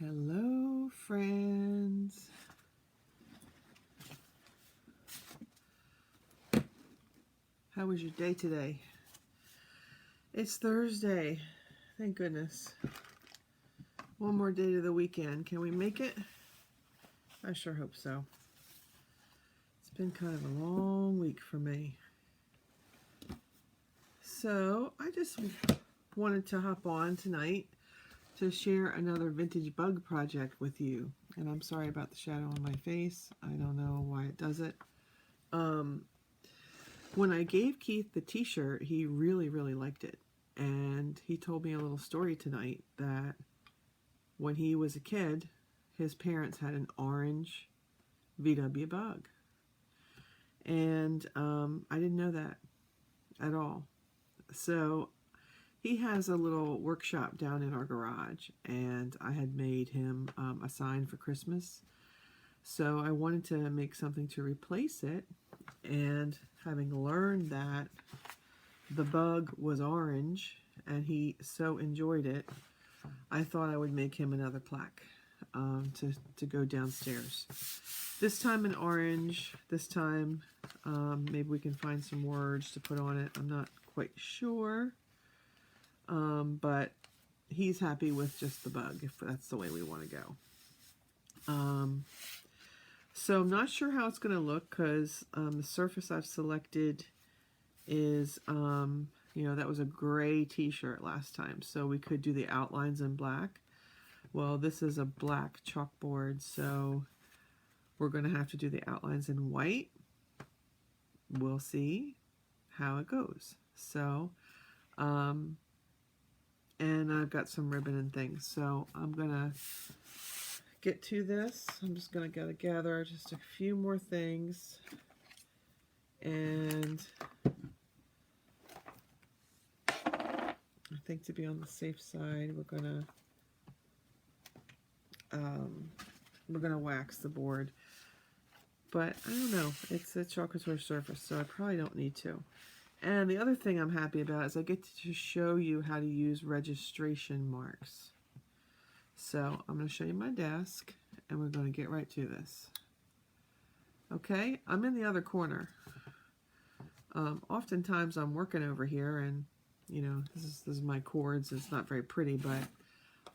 Hello, friends. How was your day today? It's Thursday. Thank goodness. One more day to the weekend. Can we make it? I sure hope so. It's been kind of a long week for me. So I just wanted to hop on tonight to share another vintage bug project with you. And I'm sorry about the shadow on my face. I don't know why it does it. When I gave Keith the t-shirt, he really liked it. And he told me a little story tonight that when he was a kid, his parents had an orange VW bug. And I didn't know that at all. So he has a little workshop down in our garage, and I had made him a sign for Christmas. So I wanted to make something to replace it, and having learned that the bug was orange and he so enjoyed it, I thought I would make him another plaque to go downstairs. This time in orange, this time maybe we can find some words to put on it. I'm not quite sure. But he's happy with just the bug, if that's the way we want to go. So I'm not sure how it's going to look, because the surface I've selected is, that was a gray t-shirt last time, so we could do the outlines in black. Well, this is a black chalkboard, so we're going to have to do the outlines in white. We'll see how it goes. So, and I've got some ribbon and things, so I'm gonna get to this. I'm just gonna gather just a few more things, and I think to be on the safe side, we're gonna wax the board. But I don't know, it's a Couture surface, so I probably don't need to. And the other thing I'm happy about is I get to show you how to use registration marks. So I'm going to show you my desk, and we're going to get right to this. Okay, I'm in the other corner. Oftentimes I'm working over here, and this is my cords. It's not very pretty, but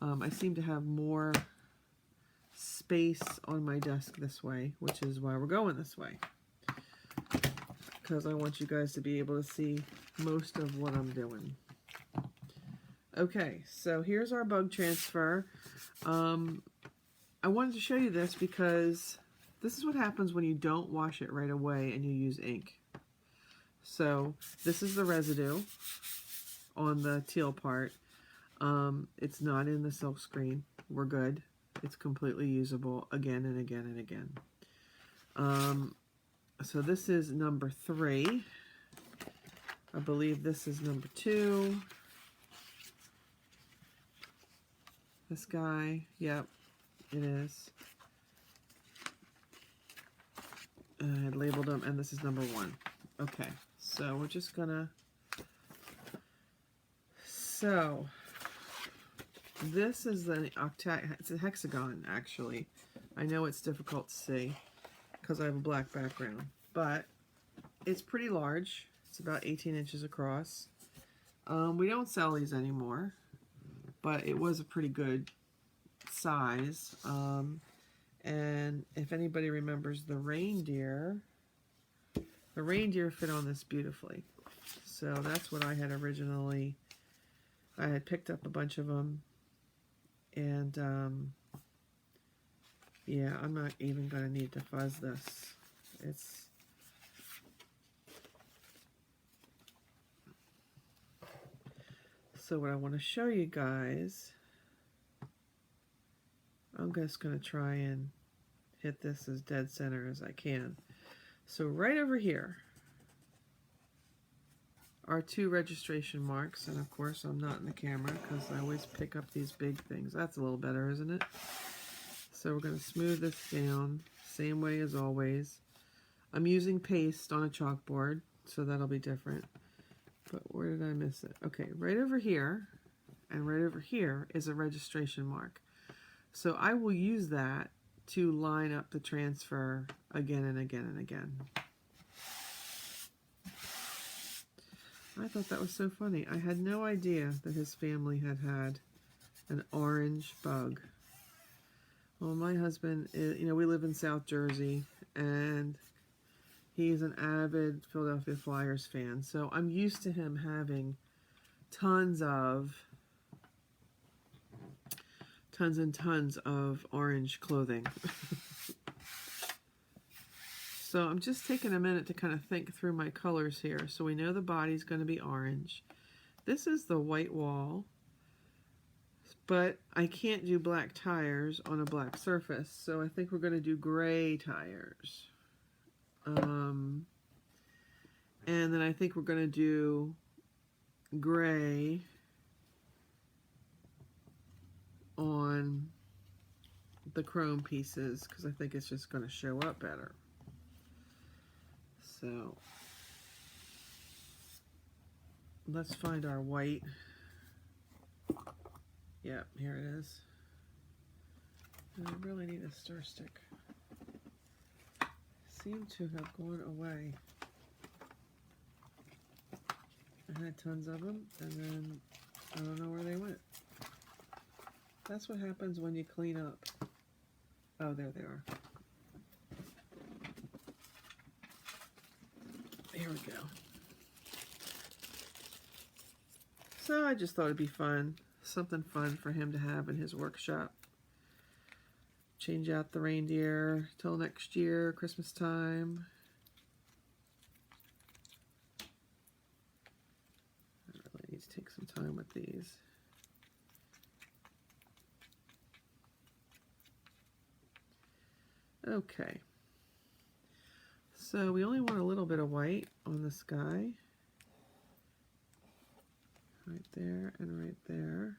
I seem to have more space on my desk this way, which is why we're going this way, because I want you guys to be able to see most of what I'm doing. Okay, so here's our bug transfer. I wanted to show you this because this is what happens when you don't wash it right away and you use ink. So this is the residue on the teal part. It's not in the silk screen. We're good. It's completely usable again and again and again. So this is number 3. I believe this is number 2. This guy, yep, it is. I had labeled them, and this is number 1. Okay, so we're just gonna. So this is the it's a hexagon, actually. I know it's difficult to see because I have a black background, but it's pretty large. It's about 18 inches across. We don't sell these anymore, but it was a pretty good size. And if anybody remembers the reindeer fit on this beautifully. So that's what I had originally. I had picked up a bunch of them, and yeah, I'm not even going to need to fuzz this. So what I want to show you guys, I'm just going to try and hit this as dead center as I can. So right over here are 2 registration marks, and of course I'm not in the camera because I always pick up these big things. That's a little better, isn't it? So we're going to smooth this down, same way as always. I'm using paste on a chalkboard, so that'll be different. But where did I miss it? Okay, right over here and right over here is a registration mark. So I will use that to line up the transfer again and again and again. I thought that was so funny. I had no idea that his family had had an orange bug. Well, my husband, we live in South Jersey, and he's an avid Philadelphia Flyers fan. So I'm used to him having tons and tons of orange clothing. So I'm just taking a minute to kind of think through my colors here. So we know the body's going to be orange. This is the white wall, but I can't do black tires on a black surface. So I think we're going to do gray tires. And then I think we're going to do gray on the chrome pieces because I think it's just going to show up better. So let's find our white. Yep, here it is. And I really need a stir stick. Seem to have gone away. I had tons of them, and then I don't know where they went. That's what happens when you clean up. Oh, there they are. Here we go. So I just thought it'd be fun. Something fun for him to have in his workshop. Change out the reindeer till next year, Christmas time. I really need to take some time with these. Okay. So we only want a little bit of white on the sky. Right there and right there.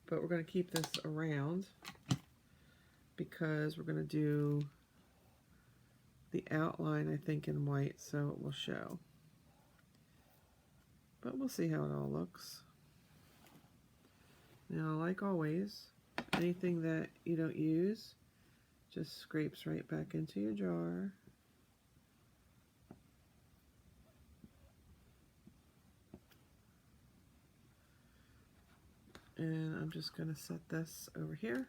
But we're going to keep this around because we're going to do the outline, I think, in white so it will show. But we'll see how it all looks. Now, like always, anything that you don't use just scrapes right back into your jar. And I'm just going to set this over here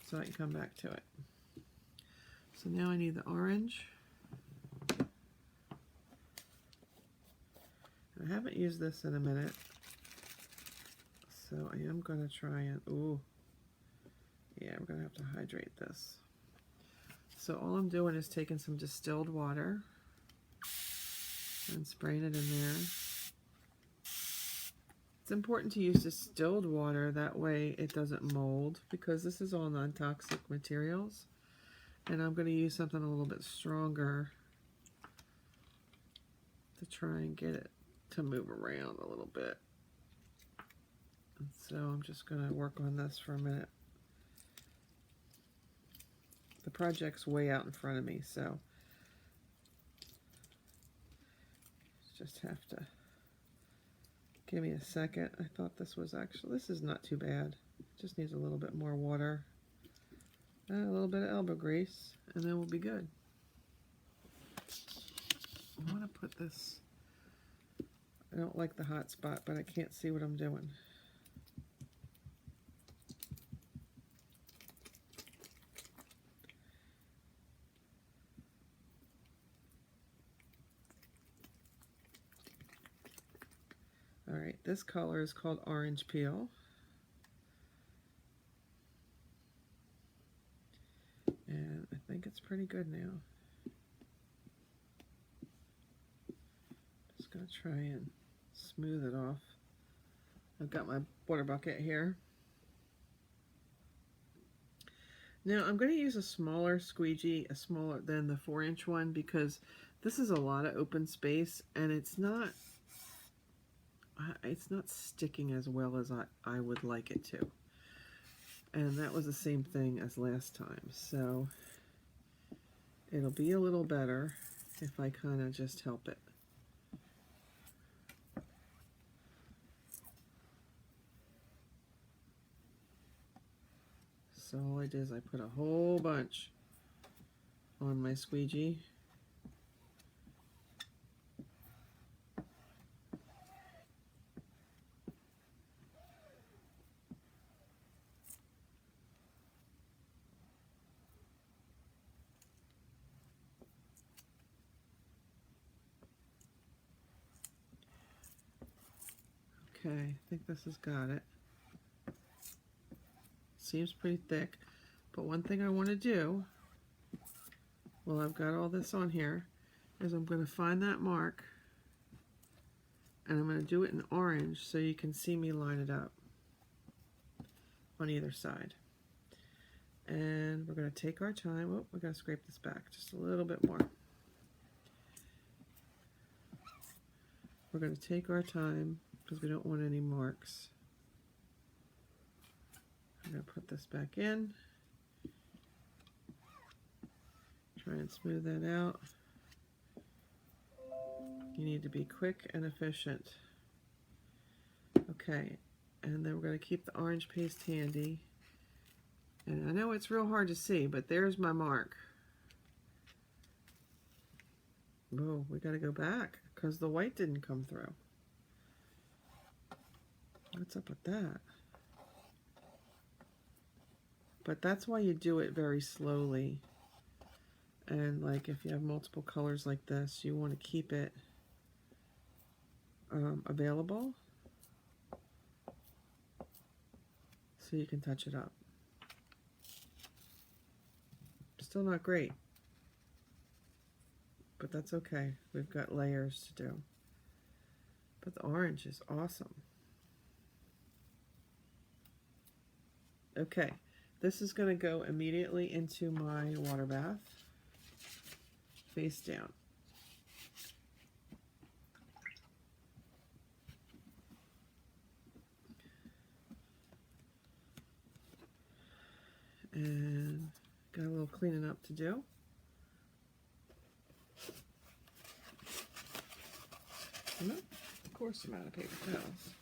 so I can come back to it. So now I need the orange. I haven't used this in a minute, so I am going to try and, ooh, yeah, we're going to have to hydrate this. So all I'm doing is taking some distilled water and spraying it in there. It's important to use distilled water, that way it doesn't mold, because this is all non-toxic materials. And I'm going to use something a little bit stronger to try and get it to move around a little bit. And so I'm just going to work on this for a minute. The project's way out in front of me, so just have to give me a second. I thought this was actually, this is not too bad. Just needs a little bit more water. And a little bit of elbow grease, and then we'll be good. I want to put this, I don't like the hot spot, but I can't see what I'm doing. All right, this color is called Orange Peel. And I think it's pretty good now. Just gonna try and smooth it off. I've got my water bucket here. Now I'm going to use a smaller squeegee, a smaller than the 4-inch one, because this is a lot of open space and it's not sticking as well as I would like it to. And that was the same thing as last time. So it'll be a little better if I kind of just help it. So all I did is I put a whole bunch on my squeegee. Okay, I think this has got it. Seems pretty thick, but one thing I want to do, well, I've got all this on here, is I'm going to find that mark and I'm going to do it in orange so you can see me line it up on either side. And we're going to take our time. Oh, we're going to scrape this back just a little bit more. We're going to take our time because we don't want any marks. I'm going to put this back in. Try and smooth that out. You need to be quick and efficient. Okay, and then we're going to keep the orange paste handy. And I know it's real hard to see, but there's my mark. Oh, we got to go back because the white didn't come through. What's up with that? But that's why you do it very slowly. And like if you have multiple colors like this, you want to keep it available so you can touch it up. Still not great, but that's okay. We've got layers to do. But the orange is awesome. Okay, this is going to go immediately into my water bath, face down. And got a little cleaning up to do. Of course I'm out of paper towels.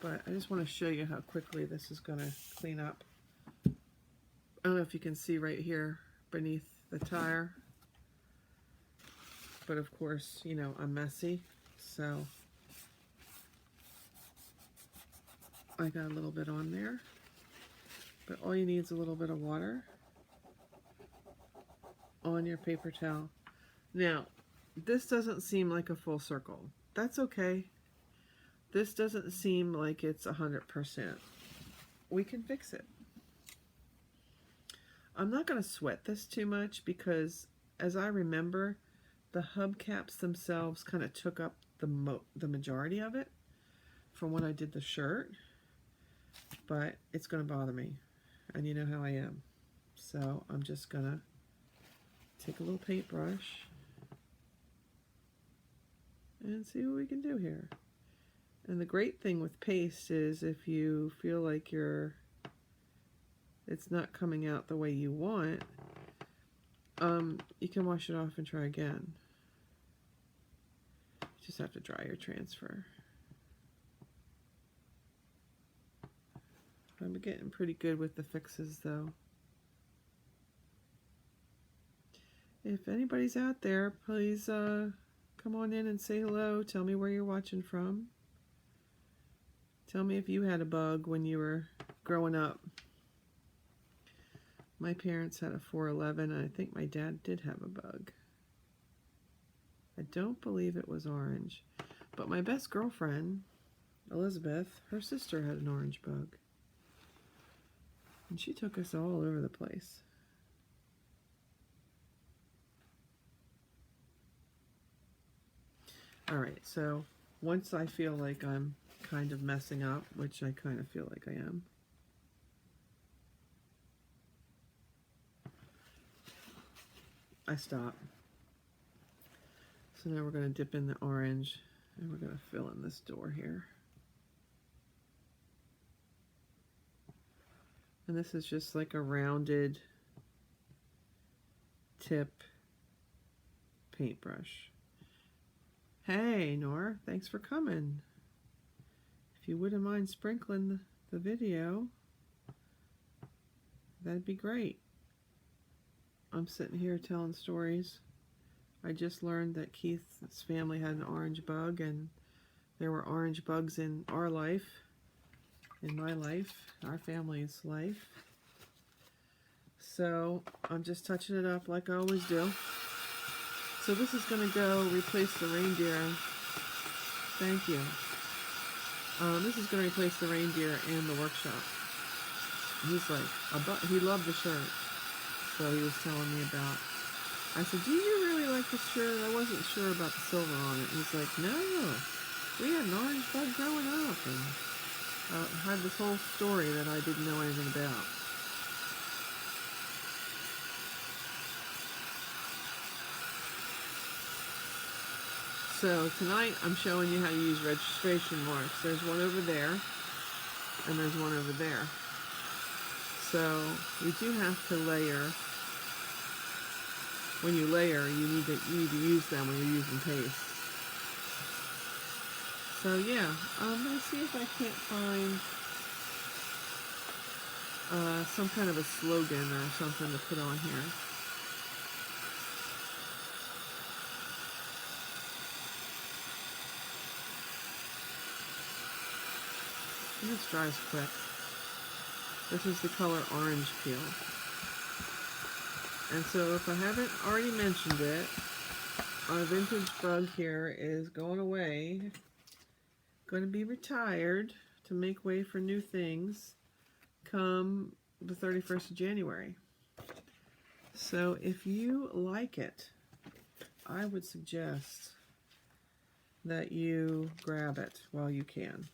But I just want to show you how quickly this is going to clean up. I don't know if you can see right here beneath the tire. But of course, you know, I'm messy, so I got a little bit on there. But all you need is a little bit of water on your paper towel. Now, this doesn't seem like a full circle. That's okay. This doesn't seem like it's 100%. We can fix it. I'm not going to sweat this too much because, as I remember, the hubcaps themselves kind of took up the majority of it from when I did the shirt. But it's going to bother me. And you know how I am. So I'm just going to take a little paintbrush and see what we can do here. And the great thing with paste is if you feel like it's not coming out the way you want, you can wash it off and try again. You just have to dry your transfer. I'm getting pretty good with the fixes though. If anybody's out there, please come on in and say hello. Tell me where you're watching from. Tell me if you had a bug when you were growing up. My parents had a 411, and I think my dad did have a bug. I don't believe it was orange. But my best girlfriend, Elizabeth, her sister had an orange bug. And she took us all over the place. Alright, so once I feel like I'm kind of messing up, which I kind of feel like I am, I stop. So now we're going to dip in the orange and we're going to fill in this door here. And this is just like a rounded tip paintbrush. Hey, Nora, thanks for coming. If you wouldn't mind sprinkling the video, that'd be great. I'm sitting here telling stories. I just learned that Keith's family had an orange bug, and there were orange bugs in our life, in my life, our family's life. So I'm just touching it up like I always do. So this is going to go replace the reindeer. Thank you. This is going to replace the reindeer in the workshop. He's like, he loved the shirt. So he was telling me about. I said, do you really like this shirt? I wasn't sure about the silver on it. He's like, no, we had an orange bug growing up. And had this whole story that I didn't know anything about. So tonight I'm showing you how to use registration marks. There's one over there, and there's one over there. So we do have to layer. When you layer, you need to use them when you're using paste. So yeah, I'm going to see if I can't find some kind of a slogan or something to put on here. And this dries quick. This is the color Orange Peel. And so if I haven't already mentioned it, our vintage bug here is going away. Going to be retired to make way for new things come the 31st of January. So if you like it, I would suggest that you grab it while you can.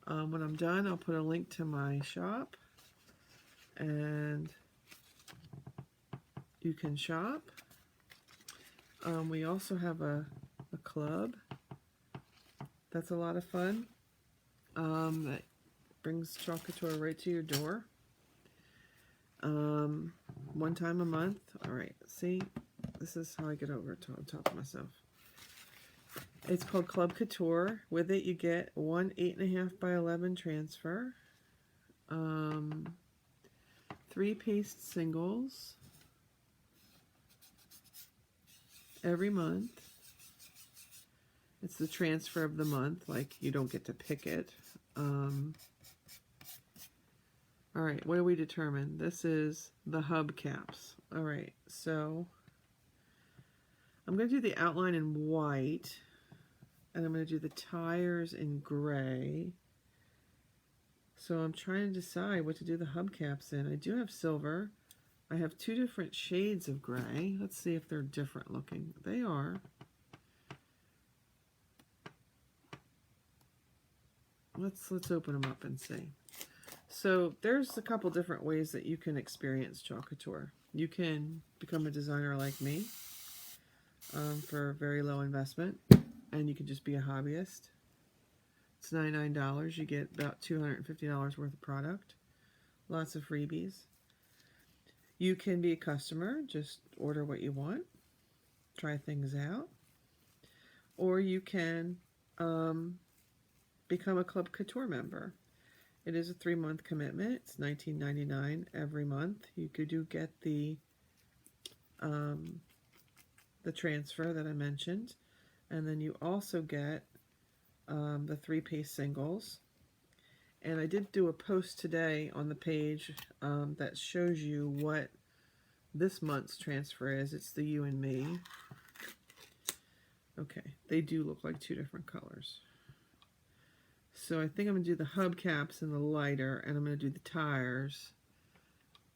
When I'm done, I'll put a link to my shop, and you can shop. We also have a club. That's a lot of fun. That brings Chalk Couture right to your door. One time a month. All right, see, this is how I get over to on top of myself. It's called Club Couture. With it, you get one 8.5 by 11 transfer, 3 paste singles every month. It's the transfer of the month, like you don't get to pick it. All right, what do we determine? This is the hubcaps. All right, so I'm going to do the outline in white, and I'm going to do the tires in gray. So I'm trying to decide what to do the hubcaps in. I do have silver. I have 2 different shades of gray. Let's see if they're different looking. They are. Let's open them up and see. So there's a couple different ways that you can experience Chalk Couture. You can become a designer like me for very low investment, and you can just be a hobbyist. It's $99. You get about $250 worth of product. Lots of freebies. You can be a customer, just order what you want, try things out. Or you can become a Club Couture member. It is a 3-month commitment. It's $19.99 every month. You do get the transfer that I mentioned, and then you also get the 3 paste singles. And I did do a post today on the page that shows you what this month's transfer is. It's the You and Me. Okay, they do look like 2 different colors. So I think I'm going to do the hubcaps in the lighter, and I'm going to do the tires.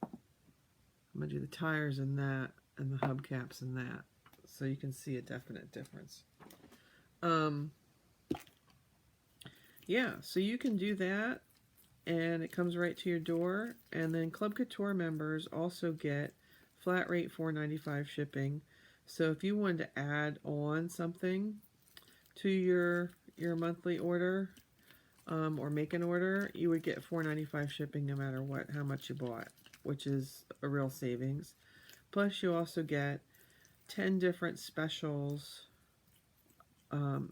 I'm going to do the tires in that, and the hubcaps in that, so you can see a definite difference. Yeah, so you can do that, and it comes right to your door. And then Club Couture members also get flat rate $4.95 shipping. So if you wanted to add on something to your monthly order, or make an order, you would get $4.95 shipping no matter how much you bought, which is a real savings. Plus you also get 10 different specials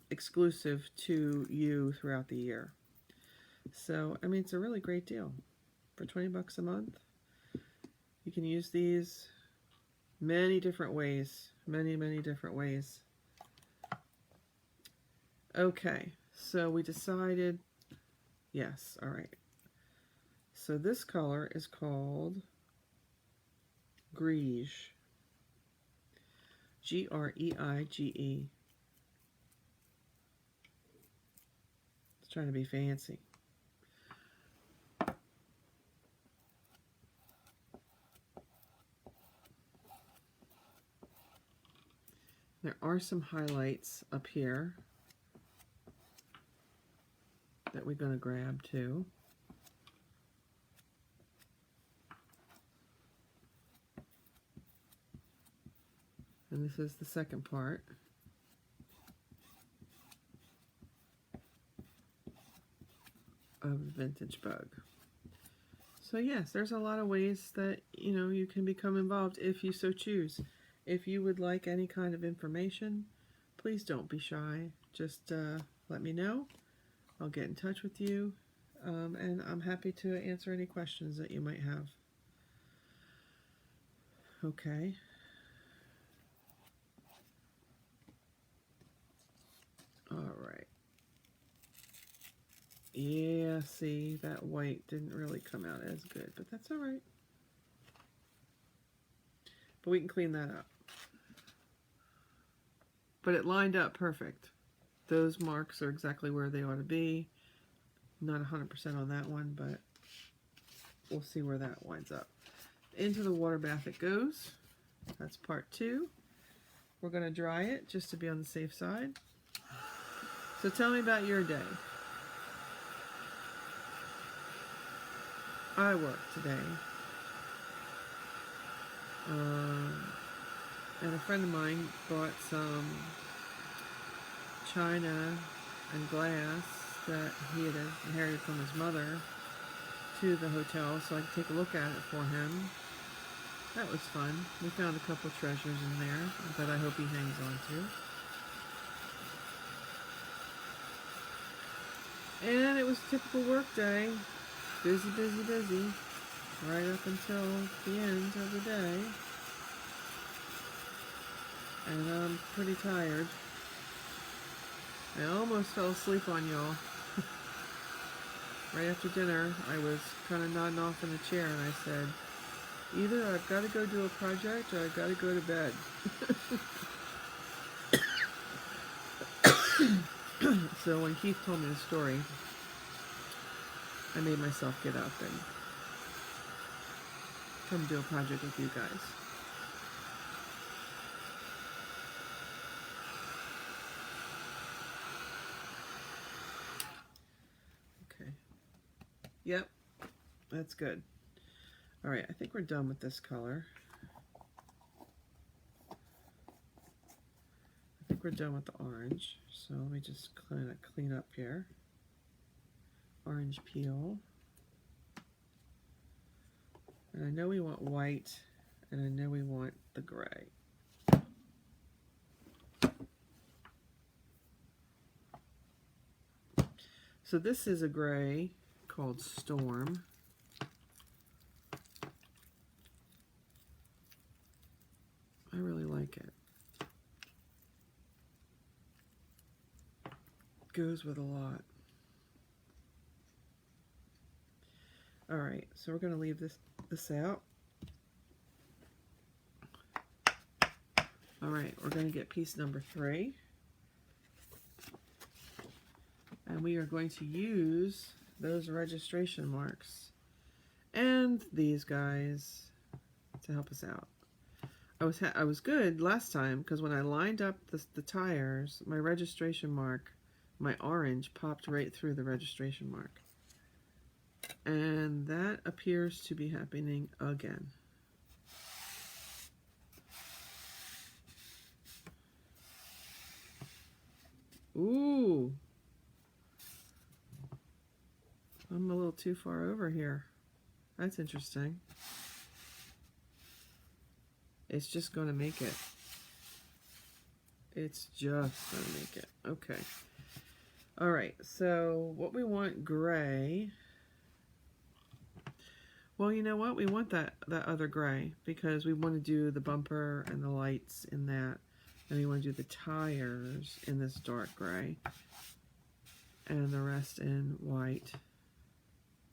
exclusive to you throughout the year. So, I mean, it's a really great deal. For 20 bucks a month, You can use these many different ways. Many different ways. Okay, so we decided, yes, all right. So this color is called Greige. Greige. It's trying to be fancy. There are some highlights up here that we're going to grab too. And this is the second part. Of the vintage bug. So yes, there's a lot of ways that, you know, you can become involved if you so choose. If you would like any kind of information, please don't be shy. Just let me know. I'll get in touch with you, and I'm happy to answer any questions that you might have. Okay. All right. Yeah, see, that white didn't really come out as good, but that's all right. But we can clean that up. But it lined up perfect. Those marks are exactly where they ought to be. Not 100% on that one, but we'll see where that winds up. Into the water bath it goes. That's part 2. We're going to dry it just to be on the safe side. So tell me about your day. I worked today. And a friend of mine bought some china and glass that he had inherited from his mother to the hotel so I could take a look at it for him. That was fun. We found a couple treasures in there that I hope he hangs on to. And it was a typical work day. Busy, right up until the end of the day. And I'm pretty tired. I almost fell asleep on y'all. Right after dinner, I was kind of nodding off in the chair and I said, either I've got to go do a project or I've got to go to bed. So when Keith told me the story, I made myself get up and come do a project with you guys. Okay. Yep, that's good. All right, I think we're done with this color. I think we're done with the orange. So let me just kind of clean up here. Orange peel. And I know we want white, and I know we want the gray. So this is a gray called Storm. I really like it. Goes with a lot. All right, so we're going to leave this out. All right, we're going to get piece number 3. And we are going to use those registration marks and these guys to help us out. I was good last time because when I lined up the tires, my registration mark, my orange, popped right through the registration mark. And that appears to be happening again. Ooh. I'm a little too far over here. That's interesting. It's just going to make it. It's just going to make it. Okay. All right. So what we want gray. Well, you know what? We want that other gray because we want to do the bumper and the lights in that. And we want to do the tires in this dark gray. And the rest in white.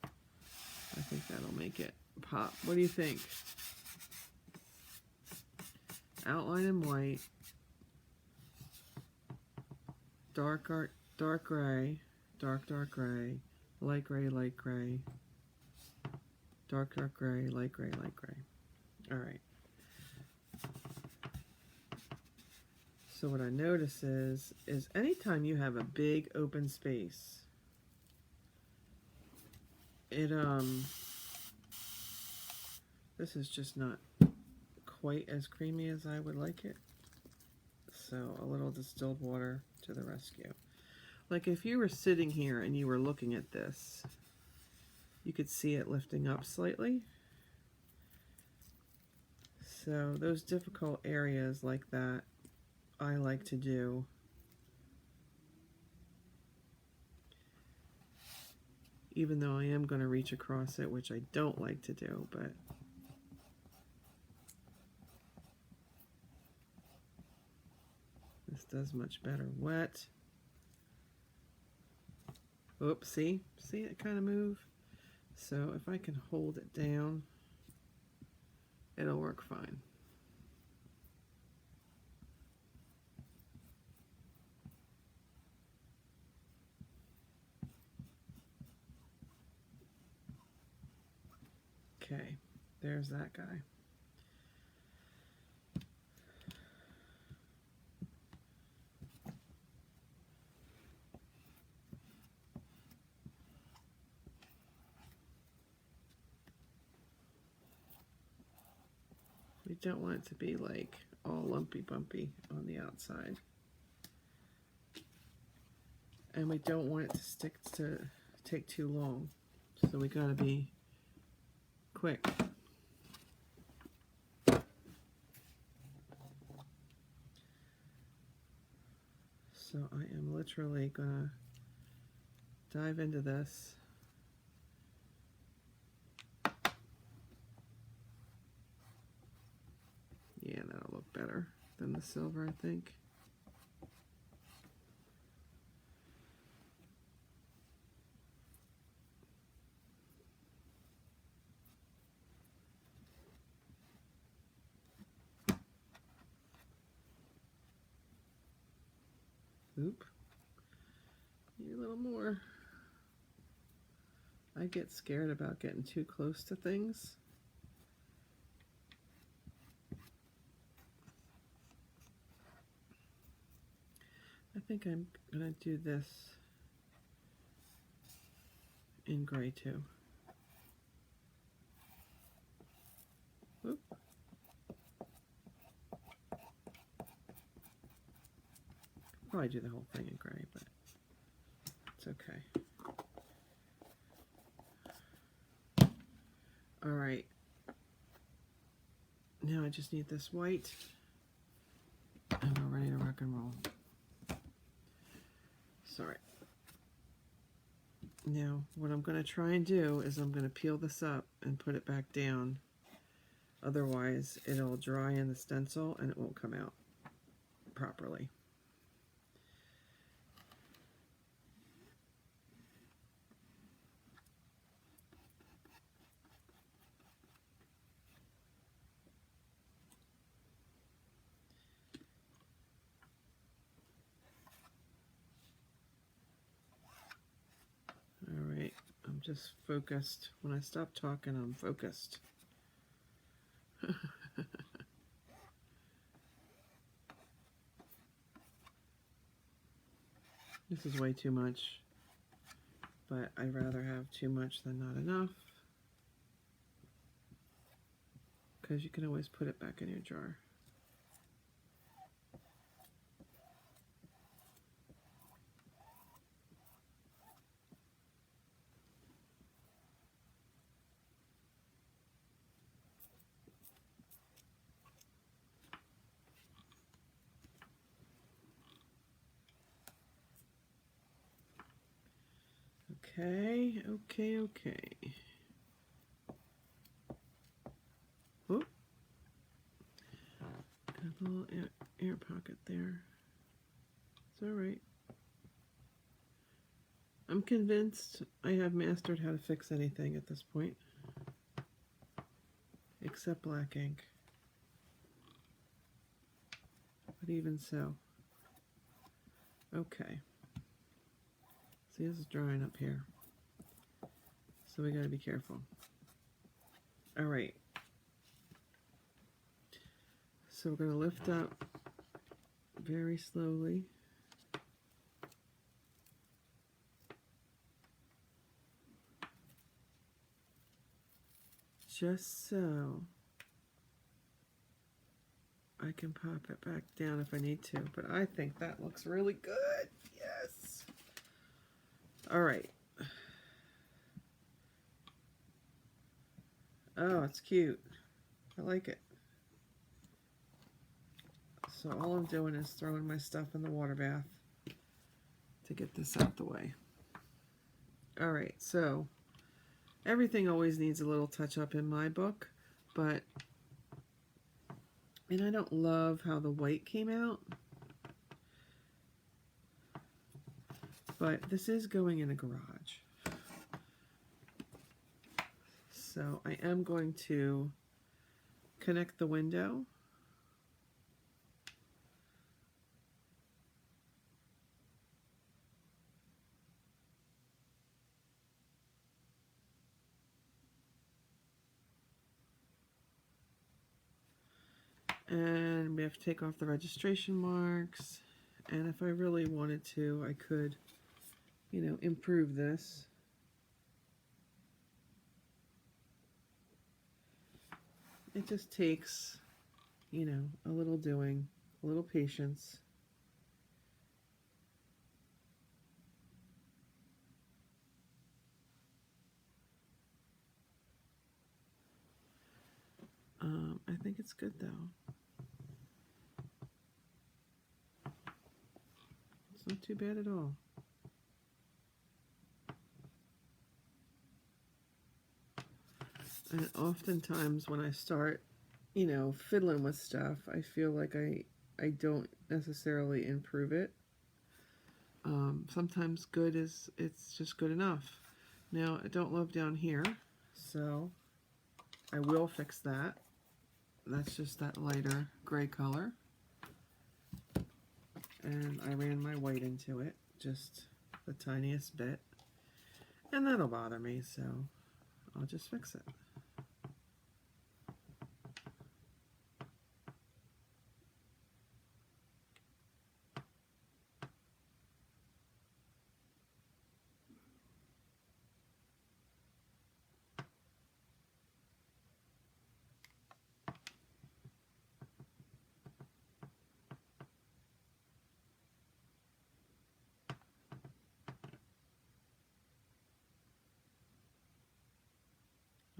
I think that'll make it pop. What do you think? Outline in white. Dark gray. Dark gray. Light gray. Dark gray, light gray. All right. So what I notice is anytime you have a big open space, this is just not quite as creamy as I would like it. So a little distilled water to the rescue. Like if you were sitting here and you were looking at this, you could see it lifting up slightly. So those difficult areas like that, I like to do. Even though I am going to reach across it, which I don't like to do, but this does much better wet. Oops, see it kind of move? So if I can hold it down, it'll work fine. Okay, there's that guy. We don't want it to be like all lumpy bumpy on the outside. And we don't want it to take too long. So we gotta be quick. So I am literally gonna dive into this. Yeah, that'll look better than the silver, I think. Oop. Need a little more. I get scared about getting too close to things. I think I'm gonna do this in gray too. Oop. Probably do the whole thing in gray, but it's okay. All right. Now I just need this white, and we're ready to rock and roll. Sorry. Now, what I'm going to try and do is I'm going to peel this up and put it back down. Otherwise, it'll dry in the stencil and it won't come out properly. Alright, I'm just focused. When I stop talking, I'm focused. This is way too much, but I'd rather have too much than not enough, because you can always put it back in your jar. Okay. A little air pocket there. It's all right. I'm convinced I have mastered how to fix anything at this point, except black ink. But even so. Okay. See, this is drying up here. So we gotta be careful. All right. So we're gonna lift up very slowly. Just so I can pop it back down if I need to, but I think that looks really good. Yes. All right. Oh, it's cute. I like it. So all I'm doing is throwing my stuff in the water bath to get this out the way. All right, so everything always needs a little touch up in my book, but, and I don't love how the white came out, but this is going in a garage. So I am going to connect the window. And we have to take off the registration marks. And if I really wanted to, I could, you know, improve this. It just takes, you know, a little doing, a little patience. I think it's good though. It's not too bad at all. And oftentimes when I start, you know, fiddling with stuff, I feel like I don't necessarily improve it. Sometimes good is, it's just good enough. Now, I don't love down here, so I will fix that. That's just that lighter gray color. And I ran my white into it, just the tiniest bit. And that'll bother me, so I'll just fix it.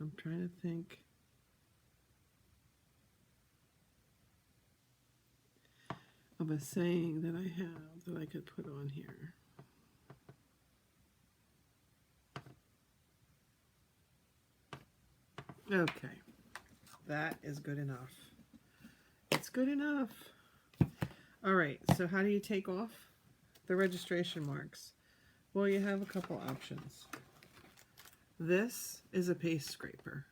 I'm trying to think. Of a saying that I have that I could put on here. Okay, that is good enough. It's good enough. All right, so how do you take off the registration marks? Well, you have a couple options. This is a paste scraper.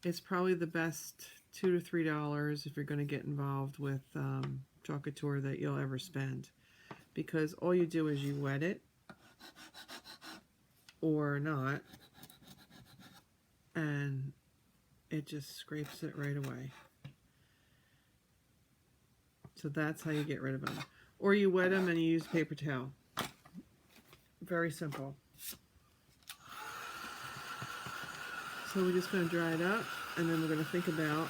It's probably the best $2 to $3 if you're going to get involved with Couture that you'll ever spend, because all you do is you wet it or not, and it just scrapes it right away. So that's how you get rid of them. Or you wet them and you use paper towel. Very simple. So we're just going to dry it up, and then we're going to think about,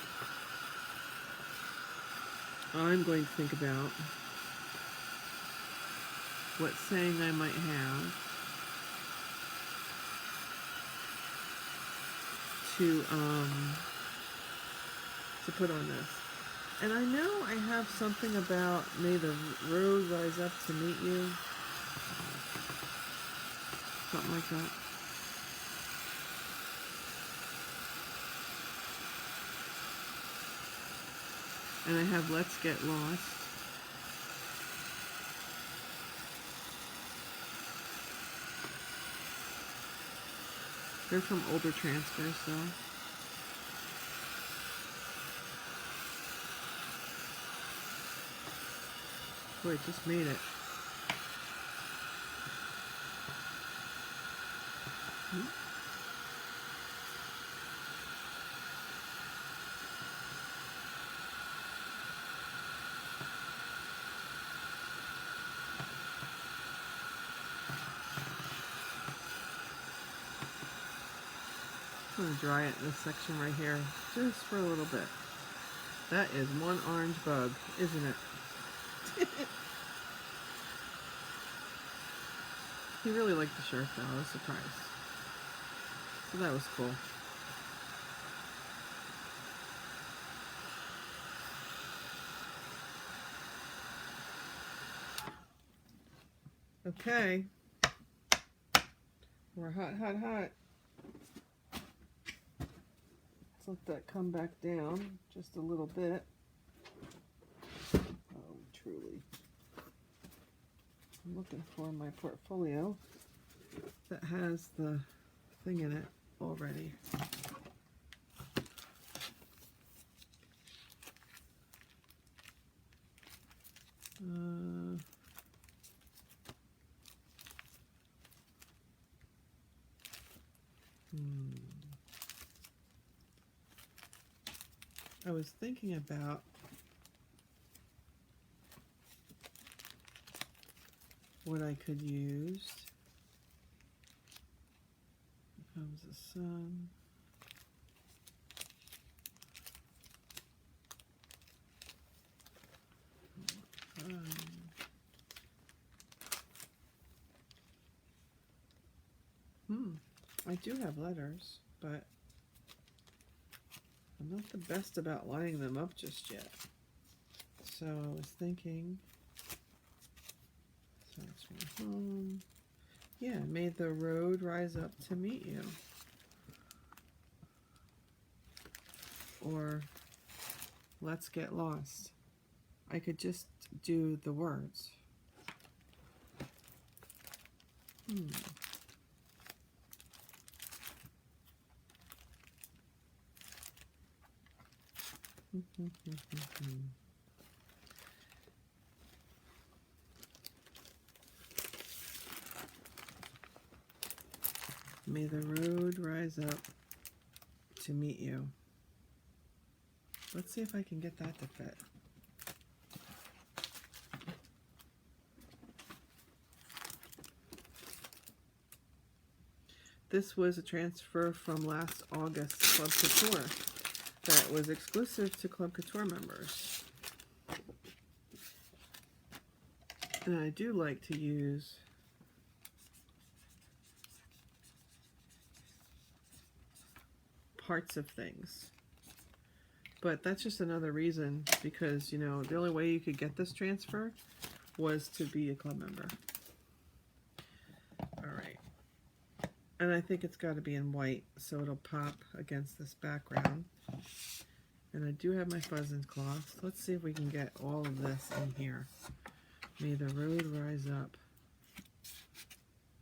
I'm going to think about what saying I might have to put on this. And I know I have something about may the rose rise up to meet you. Something like that. And I have Let's Get Lost. They're from older transfers, though. Boy, it just made it. I'm going to dry it in this section right here, just for a little bit. That is one orange bug, isn't it? He really liked the shirt, though. I was surprised. So that was cool. Okay. We're hot, hot, hot. Let's let that come back down just a little bit. Oh, truly. I'm looking for my portfolio that has the thing in it already. I was thinking about what I could use. Here comes the sun. I do have letters, but I'm not the best about lining them up just yet. So I was thinking, so it's my home. Yeah, may the road rise up to meet you. Or let's get lost. I could just do the words. May the road rise up to meet you. Let's see if I can get that to fit. This was a transfer from last August's Club Couture that was exclusive to Club Couture members. And I do like to use parts of things. But that's just another reason, because, you know, the only way you could get this transfer was to be a club member. Alright. And I think it's got to be in white, so it'll pop against this background. And I do have my fuzz and cloth. Let's see if we can get all of this in here. May the road rise up.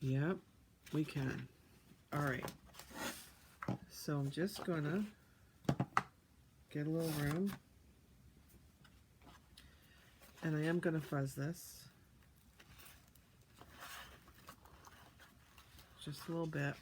Yep, we can. Alright. So I'm just gonna get a little room. And I am gonna fuzz this. Just a little bit.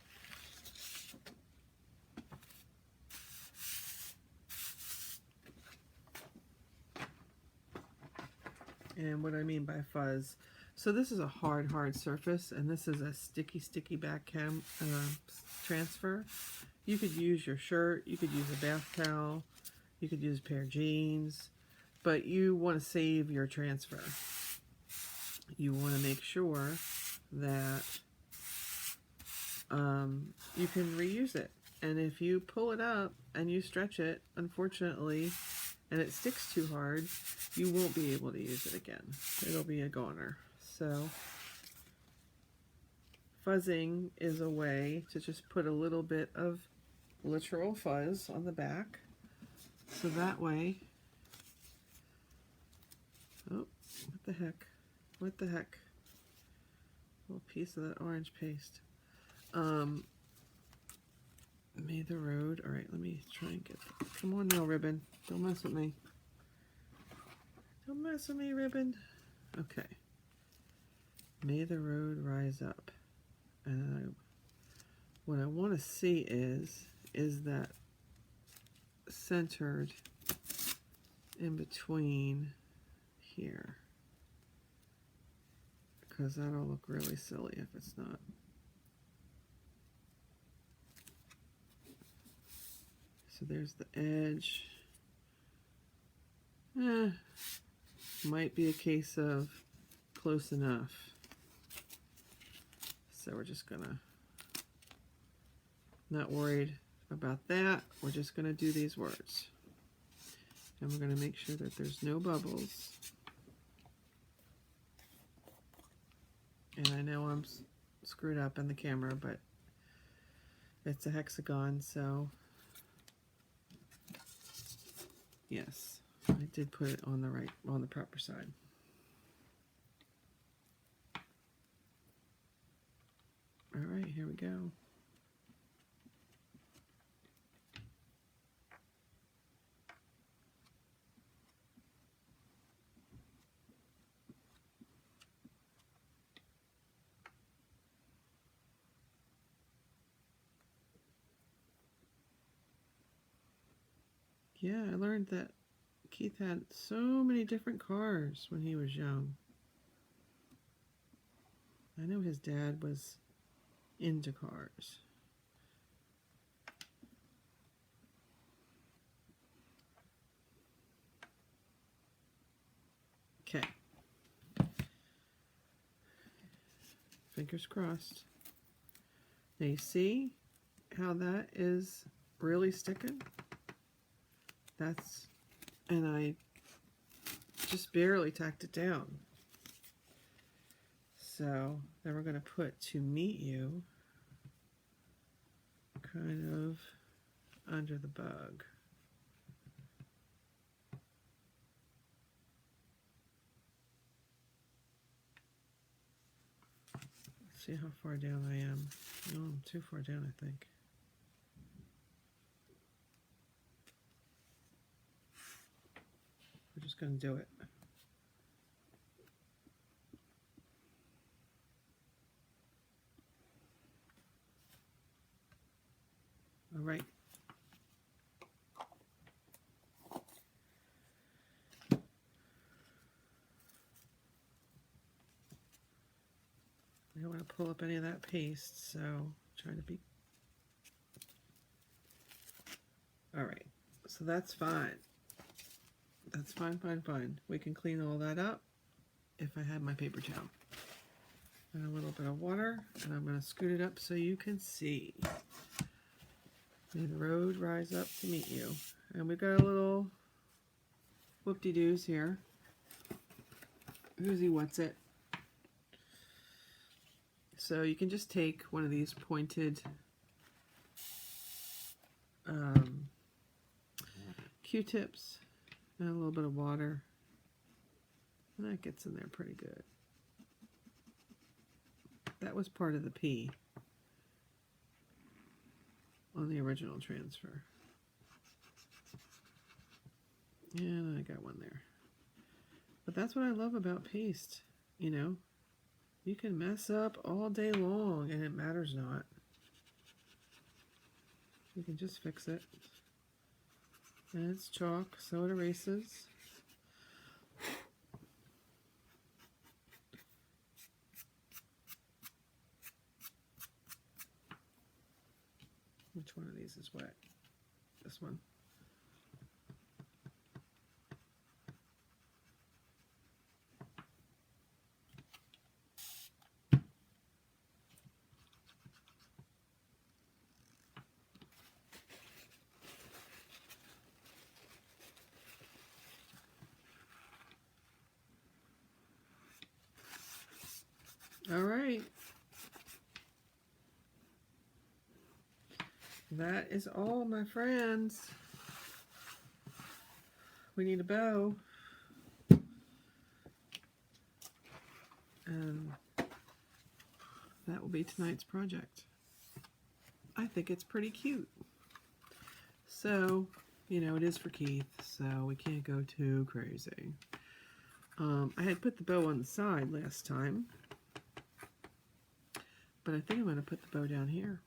And what I mean by fuzz, so this is a hard surface, and this is a sticky back cam transfer. You could use your shirt, you could use a bath towel, you could use a pair of jeans, but you want to save your transfer. You want to make sure that you can reuse it. And if you pull it up and you stretch it, unfortunately, and it sticks too hard, you won't be able to use it again. It'll be a goner. So fuzzing is a way to just put a little bit of literal fuzz on the back, so that way What the heck? What the heck? A little piece of that orange paste. May the road. All right, let me try and get that. Come on now, ribbon. Don't mess with me. Don't mess with me, ribbon. Okay. May the road rise up. And what I want to see is that centered in between here. Because that'll look really silly if it's not. So there's the edge. Might be a case of close enough. So we're just gonna, not worried about that. We're just gonna do these words. And we're gonna make sure that there's no bubbles. And I know I'm screwed up in the camera, but it's a hexagon, so yes, I did put it on the proper side. All right, here we go. Yeah, I learned that Keith had so many different cars when he was young. I know his dad was into cars. Okay. Fingers crossed. Now you see how that is really sticking? That's, and I just barely tacked it down. So then we're going to put "to meet you" kind of under the bug. Let's see how far down I am. No, I'm too far down, I think. We're just going to do it. All right. I don't want to pull up any of that paste, so I'm trying to be. All right, so that's fine. That's fine, fine, fine. We can clean all that up if I had my paper towel. And a little bit of water, and I'm going to scoot it up so you can see. May the road rise up to meet you. And we've got a little whoop-de-doos here. Who's what's it? So you can just take one of these pointed Q-tips and a little bit of water, and that gets in there pretty good. That was part of the P on the original transfer. And I got one there. But that's what I love about paste, you know. You can mess up all day long and it matters not. You can just fix it. And it's chalk, so it erases. Which one of these is wet? This one. All right. That is all, my friends. We need a bow. And that will be tonight's project. I think it's pretty cute. So, you know, it is for Keith, so we can't go too crazy. I had put the bow on the side last time, but I think I'm going to put the bow down here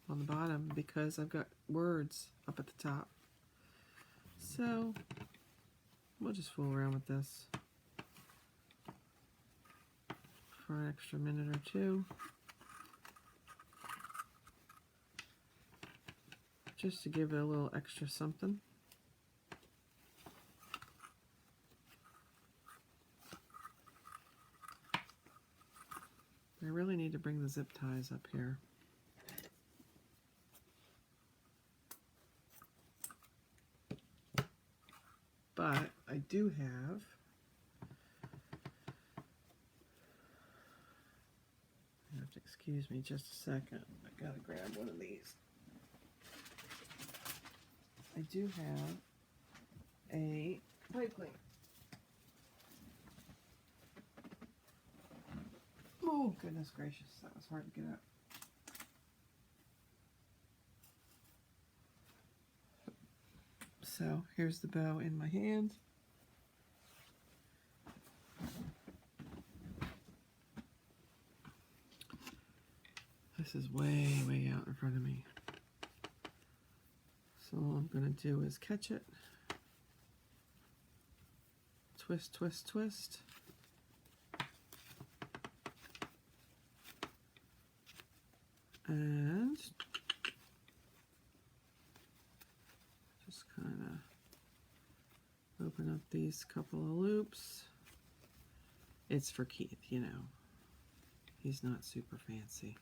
on the bottom because I've got words up at the top. So we'll just fool around with this for an extra minute or two, just to give it a little extra something. I really need to bring the zip ties up here. But I do have you have to excuse me just a second. I gotta grab one of these. I do have a pipe cleaner. Oh, goodness gracious, that was hard to get up. So here's the bow in my hand. This is way, way out in front of me. So all I'm going to do is catch it. Twist, twist, twist. And just kind of open up these couple of loops. It's for Keith, you know. He's not super fancy.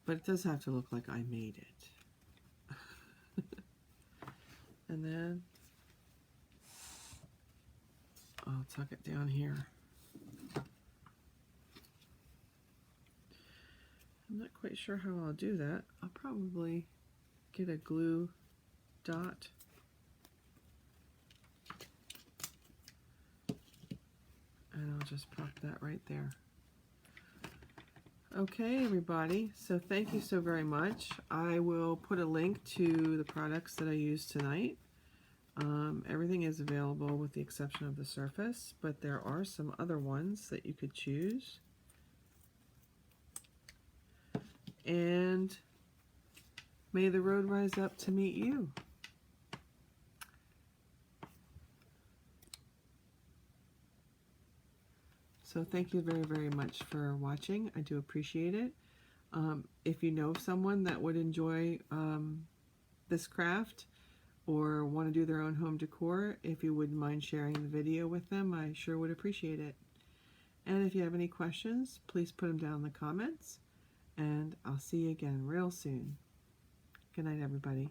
But it does have to look like I made it. And then I'll tuck it down here. I'm not quite sure how I'll do that. I'll probably get a glue dot. And I'll just pop that right there. Okay, everybody, so thank you so very much. I will put a link to the products that I used tonight. Everything is available with the exception of the surface, but there are some other ones that you could choose. And may the road rise up to meet you. So thank you very, very much for watching. I do appreciate it. If you know someone that would enjoy this craft or want to do their own home decor, if you wouldn't mind sharing the video with them, I sure would appreciate it. And if you have any questions, please put them down in the comments. And I'll see you again real soon. Good night, everybody.